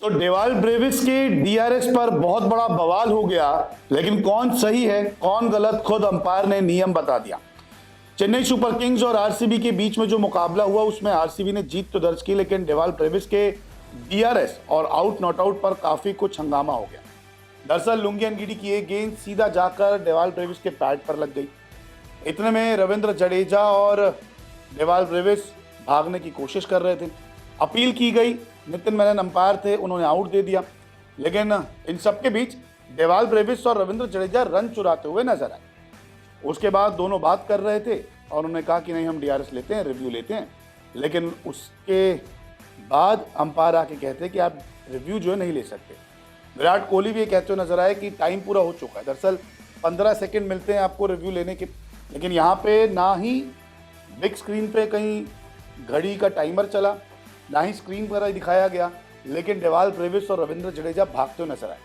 तो डेवाल ब्रेविस के डीआरएस पर बहुत बड़ा बवाल हो गया, लेकिन कौन सही है कौन गलत खुद अंपायर ने नियम बता दिया। चेन्नई सुपर किंग्स और आरसीबी के बीच में जो मुकाबला हुआ उसमें आरसीबी ने जीत तो दर्ज की, लेकिन डेवाल ब्रेविस के डीआरएस और आउट नॉट आउट पर काफी कुछ हंगामा हो गया। दरअसल लुंगी अंगीडी की एक गेंद सीधा जाकर डेवाल ब्रेविस के पैड पर लग गई। इतने में रविंद्र जडेजा और डेवाल ब्रेविस भागने की कोशिश कर रहे थे। अपील की गई, नितिन मेनन अंपायर थे, उन्होंने आउट दे दिया। लेकिन इन सबके बीच डेवाल ब्रेविस और रविंद्र जडेजा रन चुराते हुए नजर आए। उसके बाद दोनों बात कर रहे थे और उन्होंने कहा कि नहीं, हम डीआरएस लेते हैं, रिव्यू लेते हैं। लेकिन उसके बाद अंपायर आके कहते हैं कि आप रिव्यू जो है नहीं ले सकते। विराट कोहली भी ये कहते हुए नजर आए कि टाइम पूरा हो चुका है। दरअसल 15 सेकंड मिलते हैं आपको रिव्यू लेने के, लेकिन यहाँ पे ना ही बिग स्क्रीन पे कहीं घड़ी का टाइमर चला, ना ही स्क्रीन पर दिखाया गया, लेकिन डेवाल ब्रेविस और रविंद्र जडेजा भागते हुए नजर आए।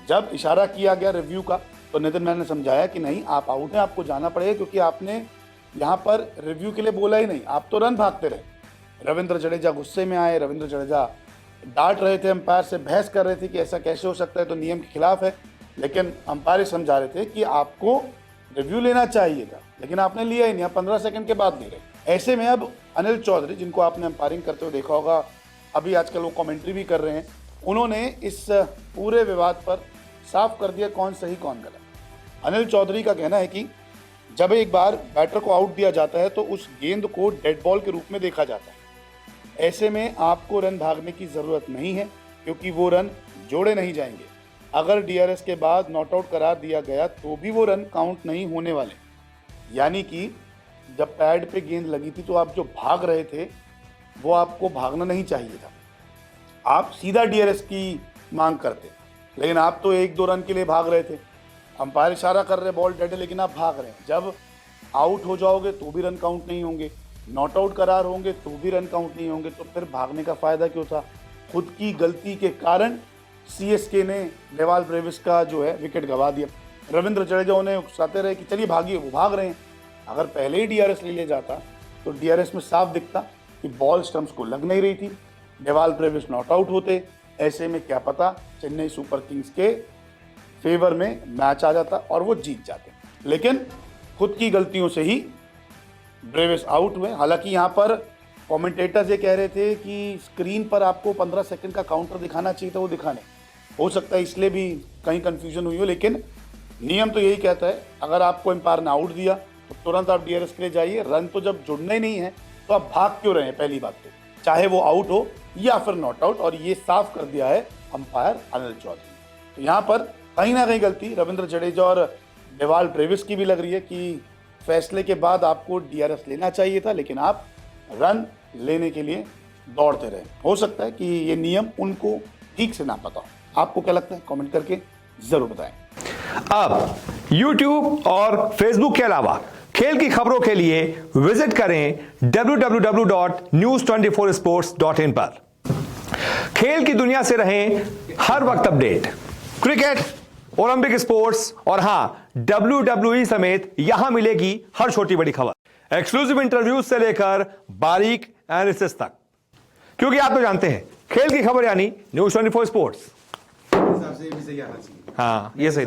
जब इशारा किया गया रिव्यू का तो नितिन मैनन ने समझाया कि नहीं, आप आउट हैं, आपको जाना पड़ेगा, क्योंकि आपने यहाँ पर रिव्यू के लिए बोला ही नहीं, आप तो रन भागते रहे। रविंद्र जडेजा गुस्से में आए, रविंद्र जडेजा डांट रहे थे, अंपायर से बहस कर रहे थे कि ऐसा कैसे हो सकता है, तो नियम के खिलाफ है। लेकिन अंपायर समझा रहे थे कि आपको रिव्यू लेना चाहिए था, लेकिन आपने लिया ही नहीं, आप 15 सेकंड के बाद ले रहे। ऐसे में अब अनिल चौधरी, जिनको आपने अंपायरिंग करते हुए देखा होगा, अभी आजकल वो कमेंट्री भी कर रहे हैं, उन्होंने इस पूरे विवाद पर साफ कर दिया कौन सही कौन गलत। अनिल चौधरी का कहना है कि जब एक बार बैटर को आउट दिया जाता है तो उस गेंद को डेड बॉल के रूप में देखा जाता है। ऐसे में आपको रन भागने की ज़रूरत नहीं है, क्योंकि वो रन जोड़े नहीं जाएंगे। अगर डीआरएस के बाद नॉट आउट करार दिया गया तो भी वो रन काउंट नहीं होने वाले। यानी कि जब पैड पे गेंद लगी थी तो आप जो भाग रहे थे वो आपको भागना नहीं चाहिए था, आप सीधा डीआरएस की मांग करते। लेकिन आप तो 1-2 रन के लिए भाग रहे थे। अंपायर इशारा कर रहे बॉल डेड है, लेकिन आप भाग रहे हैं। जब आउट हो जाओगे तो भी रन काउंट नहीं होंगे, नॉट आउट करार होंगे तो भी रन काउंट नहीं होंगे, तो फिर भागने का फ़ायदा क्यों था। खुद की गलती के कारण सीएसके ने डेवाल ब्रेविस का जो है विकेट गंवा दिया। रविंद्र जडेजा उन्हें उकसाते रहे कि चलिए भागिए, वो भाग रहे हैं। अगर पहले ही डीआरएस ले जाता तो डीआरएस में साफ दिखता कि बॉल स्टंप्स को लग नहीं रही थी, डेवाल ब्रेविस नॉट आउट होते। ऐसे में क्या पता चेन्नई सुपर किंग्स के फेवर में मैच आ जाता और वो जीत जाते। लेकिन खुद की गलतियों से ही ब्रेविस आउट हुए। हालांकि यहाँ पर कमेंटेटर्स ये कह रहे थे कि स्क्रीन पर आपको 15 सेकंड का काउंटर दिखाना चाहिए था, वो दिखाने हो सकता है, इसलिए भी कहीं कंफ्यूजन हुई हो। लेकिन नियम तो यही कहता है, अगर आपको एम्पायर ने आउट दिया तो तुरंत आप डीआरएस के लिए जाइए। रन तो जब जुड़ने ही नहीं है तो आप भाग क्यों रहे हैं, पहली बात तो, चाहे वो आउट हो या फिर नॉट आउट। और ये साफ कर दिया है अंपायर अनिल चौधरी। तो यहाँ पर कहीं ना कहीं गलती रविंद्र जडेजा और डेवाल ब्रेविस की भी लग रही है कि फैसले के बाद आपको डीआरएस लेना चाहिए था, लेकिन आप रन लेने के लिए दौड़ते रहे। हो सकता है कि ये नियम उनको ठीक से ना पता हो। आपको क्या लगता है, कमेंट करके जरूर बताएं। अब YouTube और Facebook के अलावा खेल की खबरों के लिए विजिट करें www.news24sports.in पर। खेल की दुनिया से रहें हर वक्त अपडेट। क्रिकेट, ओलंपिक स्पोर्ट्स और हां, WWE समेत यहां मिलेगी हर छोटी बड़ी खबर, एक्सक्लूसिव इंटरव्यूज से लेकर बारीक एनालिसिस तक। क्योंकि आप तो जानते हैं, खेल की खबर यानी News 24 स्पोर्ट्स। हाँ, ये सही था।